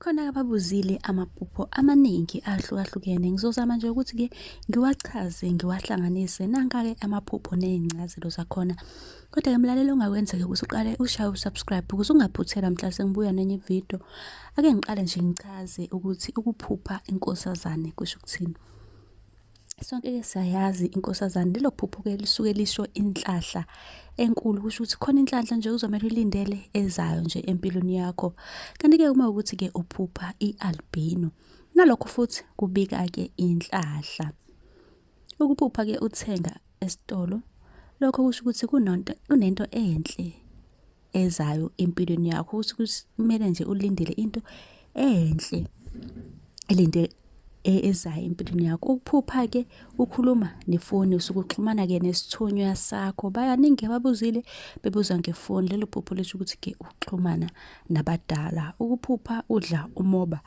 Khona ababuzile amaphupho amaningi ahlukahlukene. Ngizozama nje ukuthi-ke ngiwachaze, ngiwahlanganise. Nanka-ke amaphupho ney'ncazelo zakhona. Kodwa-ke mlalelo ongakwenza-ke ukuthi uqale ushaye u-subscribe ukuze ungaphuthela mhla sengibuya nenye ividiyo. Ake ngiqale nje ngichaze ukuthi ukuphupha inkosazane kusho ukuthini. Sonke-ke siyayazi inkosazane lelo phupho-ke lisuke lisho inhlahla enkulu, kusho ukuthi khona inhlahla nje uzomele ulindele ezayo nje empilweni yakho. Kanti-ke uma ukuthi-ke uphupha iAlbino, nalokho futhi kubika-ke inhlahla. Ukuphupha-ke uthenga esitolo, lokho kusho ukuthi kunento enhle ezayo empilweni yakho. Kusho ukuthi kumele nje ulindele into enhle ezayo empilweni yakho. Ukuphupha-ke ukhuluma nefoni, usuke uxhumana-ke nesithunywa sakho. Bayaningi ababuzile bebuza ngefoni. Lelo phupho lisho ukuthi-ke uxhumana nabadala. Ukuphupha udla umoba,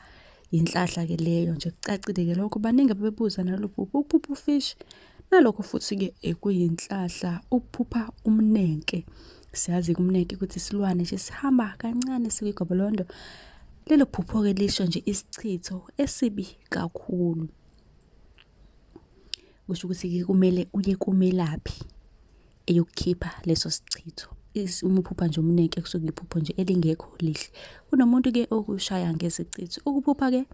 inhlahla-ke leyo nje, kucacile-ke lokho. Baningi ababebuza nalo phupho. Ukuphupha ufishi, nalokho futhi-ke kuyinhlahla. Ukuphupha umnenke, siyazi-ke umnenke ukuthi isilwane nje sihamba kancane sikigobolondo. Lelo phupho-ke lisho nje isichitho esibi kakhulu. Kusho ukuthi-ke kumele uye kumelaphi eyokukhipha leso sichitho. Uma uphupha nje umnenke kusuke iphupho nje elingekho lihle. Kunomuntu-ke okushaya ngesichitho. Ukuphupha-ke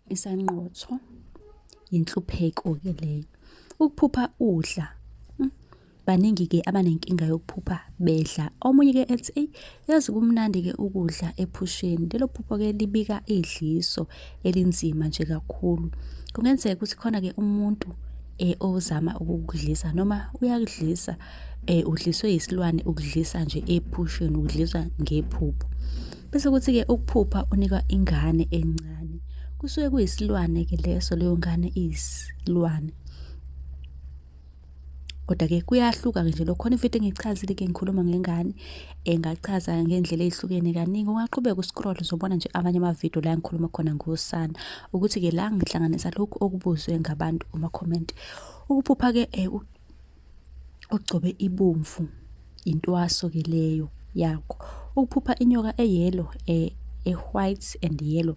isanqotho, inhlupheko-ke leyo. Ukuphupha udla, baningi-ke abanenkinga yokuphupha bedla. Omunye-ke ethi yazi kumnandi-ke ukudla ephusheni. Lelo phupho-ke libika idliso elinzima nje kakhulu. Kungenzeka ukuthi khona-ke umuntu ozama ukukudlisa noma uyakudlisa, udliswe yisilwane ukudlisa nje ephusheni, ukudliswa ngephupho. Bese kuthi-ke ukuphupha unikwa ingane encane. Kusuke kuyisilwane-ke leso, leyo ngane iyisilwane. Kodwa-ke kuyahluka-ke nje lokho. Khona ividiyo engiyichazile-ke ngikhuluma ngengane, ngachaza ngendlela ey'hlukene kaningi. Ungaqhubeka uscroll uzobona nje amanye amavidiyo la ngikhuluma khona ngosana. Ukuthi-ke la ngihlanganisa lokhu okubuzwe ngabantu kuma-comment. Ukuphupha-ke ugcobe ibomvu, intwaso-ke leyo yakho. Ukuphupha inyoka eyelo, white and yellow,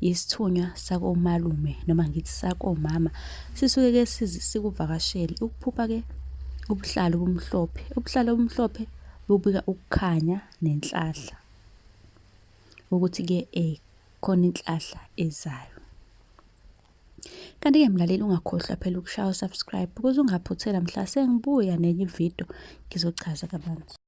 isithunywa sakomalume noma ngithi sakomama. Sisuke-ke sikuvakashele. Ukuphupha-ke ubuhlalo obumhlophe. Ubuhlalo obumhlophe bubika ukukhanya nenhlahla. Ukuthi-ke khona inhlahla ezayo. Kanti-ke mlaleli ungakhohlwa phela ukushaya u-subscribe ukuze ungaphuthela mhla sengibuya nenye ividiyo ngizochaza kabanzi.